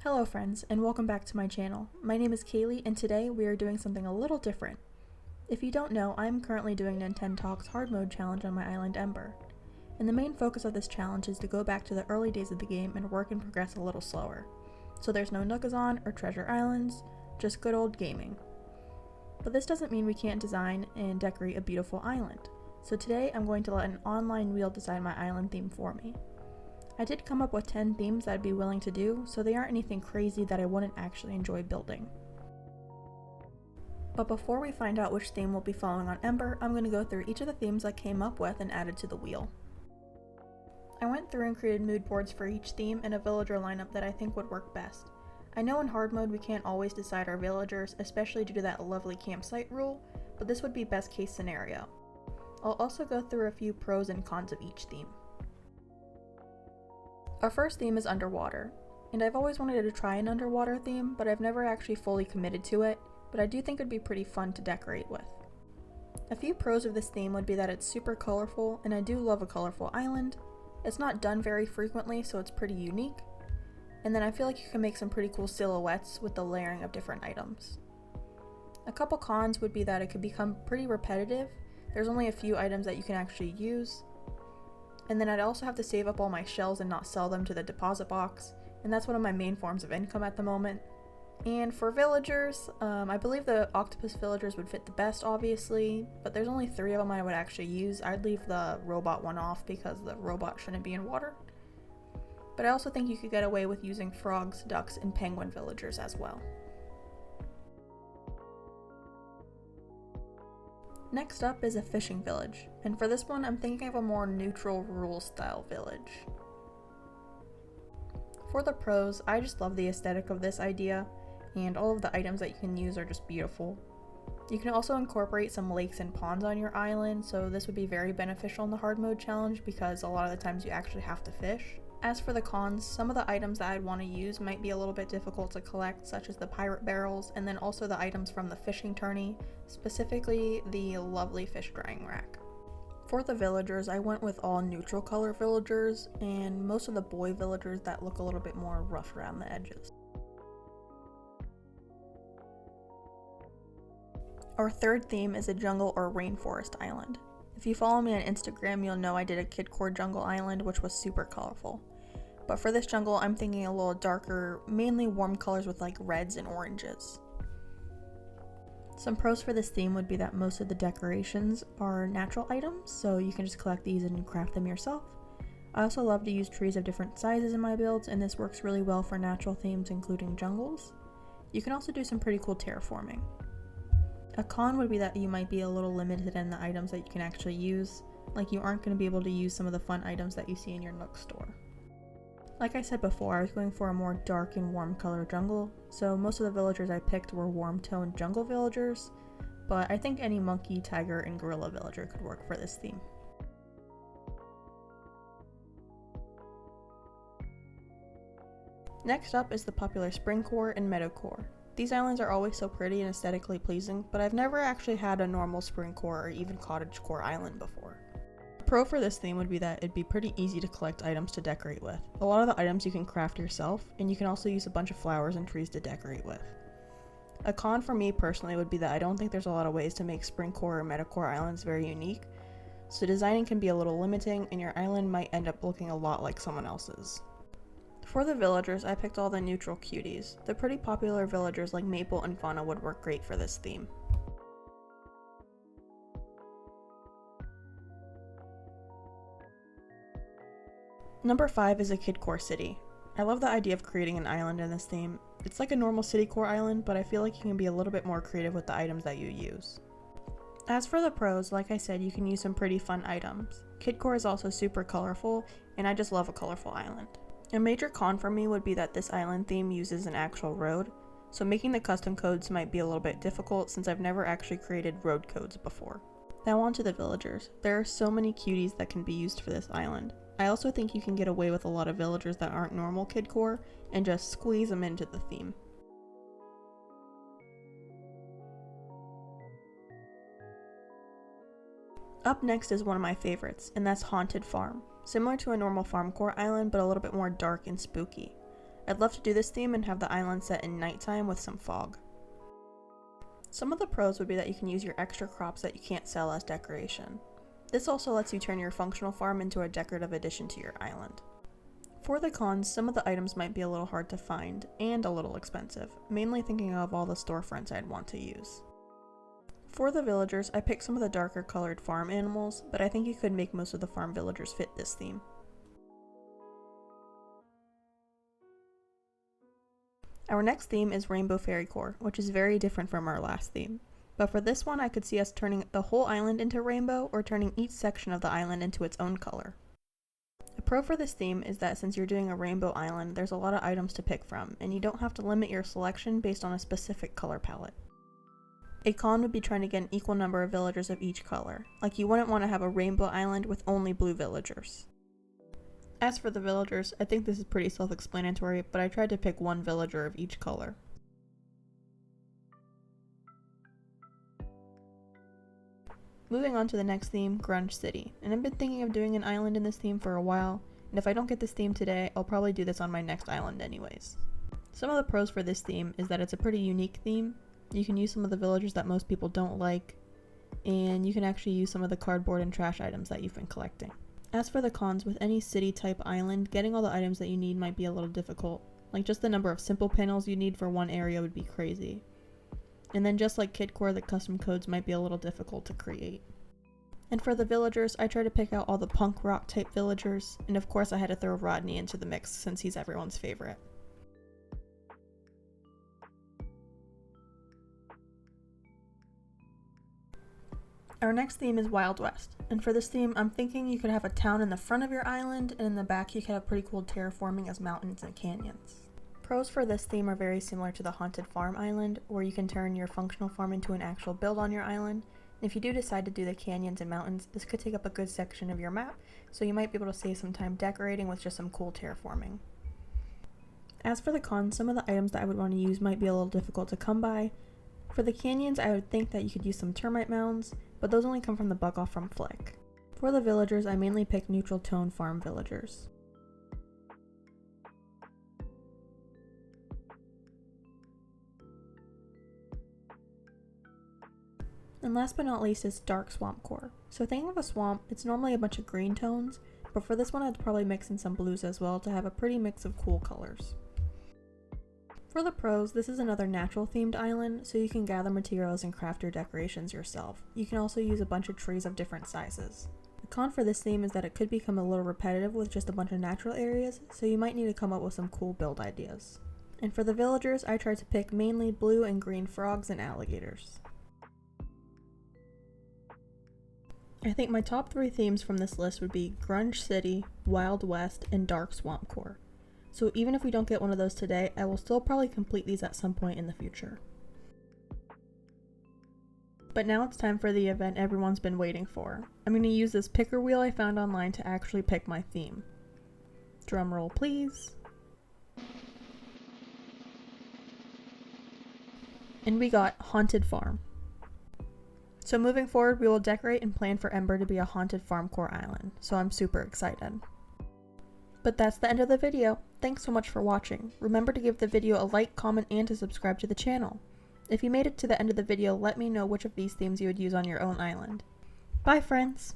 Hello friends, and welcome back to my channel. My name is Kaylee, and today we are doing something a little different. If you don't know, I am currently doing NintenTalk's hard mode challenge on my island Ember. And the main focus of this challenge is to go back to the early days of the game and work and progress a little slower. So there's no Nookazon or treasure islands, just good old gaming. But this doesn't mean we can't design and decorate a beautiful island. So today I'm going to let an online wheel design my island theme for me. I did come up with 10 themes that I'd be willing to do, so they aren't anything crazy that I wouldn't actually enjoy building. But before we find out which theme we'll be following on Ember, I'm going to go through each of the themes I came up with and added to the wheel. I went through and created mood boards for each theme and a villager lineup that I think would work best. I know in hard mode we can't always decide our villagers, especially due to that lovely campsite rule, but this would be best case scenario. I'll also go through a few pros and cons of each theme. Our first theme is underwater, and I've always wanted to try an underwater theme, but I've never actually fully committed to it, but I do think it'd be pretty fun to decorate with. A few pros of this theme would be that it's super colorful, and I do love a colorful island. It's not done very frequently, so it's pretty unique, and then I feel like you can make some pretty cool silhouettes with the layering of different items. A couple cons would be that it could become pretty repetitive. There's only a few items that you can actually use. And then I'd also have to save up all my shells and not sell them to the deposit box, and that's one of my main forms of income at the moment. And for villagers, I believe the octopus villagers would fit the best, obviously, but there's only 3 of them I would actually use. I'd leave the robot one off because the robot shouldn't be in water. But I also think you could get away with using frogs, ducks, and penguin villagers as well. Next up is a fishing village, and for this one I'm thinking of a more neutral rural style village. For the pros, I just love the aesthetic of this idea, and all of the items that you can use are just beautiful. You can also incorporate some lakes and ponds on your island, so this would be very beneficial in the hard mode challenge because a lot of the times you actually have to fish. As for the cons, some of the items that I'd want to use might be a little bit difficult to collect, such as the pirate barrels, and then also the items from the fishing tourney, specifically the lovely fish drying rack. For the villagers, I went with all neutral color villagers, and most of the boy villagers that look a little bit more rough around the edges. Our third theme is a jungle or rainforest island. If you follow me on Instagram, you'll know I did a Kidcore jungle island, which was super colorful. But for this jungle, I'm thinking a little darker, mainly warm colors with like reds and oranges. Some pros for this theme would be that most of the decorations are natural items, so you can just collect these and craft them yourself. I also love to use trees of different sizes in my builds, and this works really well for natural themes including jungles. You can also do some pretty cool terraforming. A con would be that you might be a little limited in the items that you can actually use, like you aren't going to be able to use some of the fun items that you see in your Nook store. Like I said before, I was going for a more dark and warm color jungle, so most of the villagers I picked were warm toned jungle villagers, but I think any monkey, tiger, and gorilla villager could work for this theme. Next up is the popular Springcore and Meadowcore. These islands are always so pretty and aesthetically pleasing, but I've never actually had a normal Springcore or even cottagecore island before. A pro for this theme would be that it'd be pretty easy to collect items to decorate with. A lot of the items you can craft yourself, and you can also use a bunch of flowers and trees to decorate with. A con for me personally would be that I don't think there's a lot of ways to make Springcore or Meadowcore islands very unique, so designing can be a little limiting and your island might end up looking a lot like someone else's. For the villagers, I picked all the neutral cuties. The pretty popular villagers like Maple and Fauna would work great for this theme. Number 5 is a Kidcore city. I love the idea of creating an island in this theme. It's like a normal city core island, but I feel like you can be a little bit more creative with the items that you use. As for the pros, like I said, you can use some pretty fun items. Kidcore is also super colorful, and I just love a colorful island. A major con for me would be that this island theme uses an actual road, so making the custom codes might be a little bit difficult since I've never actually created road codes before. Now on to the villagers. There are so many cuties that can be used for this island. I also think you can get away with a lot of villagers that aren't normal Kidcore and just squeeze them into the theme. Up next is one of my favorites, and that's Haunted Farm. Similar to a normal Farmcore island, but a little bit more dark and spooky. I'd love to do this theme and have the island set in nighttime with some fog. Some of the pros would be that you can use your extra crops that you can't sell as decoration. This also lets you turn your functional farm into a decorative addition to your island. For the cons, some of the items might be a little hard to find and a little expensive, mainly thinking of all the storefronts I'd want to use. For the villagers, I picked some of the darker colored farm animals, but I think you could make most of the farm villagers fit this theme. Our next theme is Rainbow Fairycore, which is very different from our last theme. But for this one, I could see us turning the whole island into rainbow or turning each section of the island into its own color. A pro for this theme is that since you're doing a rainbow island, there's a lot of items to pick from, and you don't have to limit your selection based on a specific color palette. A con would be trying to get an equal number of villagers of each color, like you wouldn't want to have a rainbow island with only blue villagers. As for the villagers, I think this is pretty self-explanatory, but I tried to pick one villager of each color. Moving on to the next theme, Grunge City, and I've been thinking of doing an island in this theme for a while, and if I don't get this theme today, I'll probably do this on my next island anyways. Some of the pros for this theme is that it's a pretty unique theme. You can use some of the villagers that most people don't like, and you can actually use some of the cardboard and trash items that you've been collecting. As for the cons, with any city-type island, getting all the items that you need might be a little difficult. Like just the number of simple panels you need for one area would be crazy. And then just like Kidcore, the custom codes might be a little difficult to create. And for the villagers, I try to pick out all the punk rock type villagers, and of course I had to throw Rodney into the mix since he's everyone's favorite. Our next theme is Wild West, and for this theme I'm thinking you could have a town in the front of your island, and in the back you could have pretty cool terraforming as mountains and canyons. Pros for this theme are very similar to the Haunted Farm Island, where you can turn your functional farm into an actual build on your island, and if you do decide to do the canyons and mountains, this could take up a good section of your map, so you might be able to save some time decorating with just some cool terraforming. As for the cons, some of the items that I would want to use might be a little difficult to come by. For the canyons, I would think that you could use some termite mounds, but those only come from the bug off from Flick. For the villagers, I mainly pick neutral tone farm villagers. And last but not least is Dark Swamp Core. So thinking of a swamp, it's normally a bunch of green tones, but for this one I'd probably mix in some blues as well to have a pretty mix of cool colors. For the pros, this is another natural themed island, so you can gather materials and craft your decorations yourself. You can also use a bunch of trees of different sizes. The con for this theme is that it could become a little repetitive with just a bunch of natural areas, so you might need to come up with some cool build ideas. And for the villagers, I tried to pick mainly blue and green frogs and alligators. I think my top 3 themes from this list would be Grunge City, Wild West, and Dark Swamp Core. So even if we don't get one of those today, I will still probably complete these at some point in the future. But now it's time for the event everyone's been waiting for. I'm going to use this picker wheel I found online to actually pick my theme. Drum roll please. And we got Haunted Farm. So moving forward, we will decorate and plan for Ember to be a haunted Farmcore island, so I'm super excited. But that's the end of the video. Thanks so much for watching. Remember to give the video a like, comment, and to subscribe to the channel. If you made it to the end of the video, let me know which of these themes you would use on your own island. Bye friends!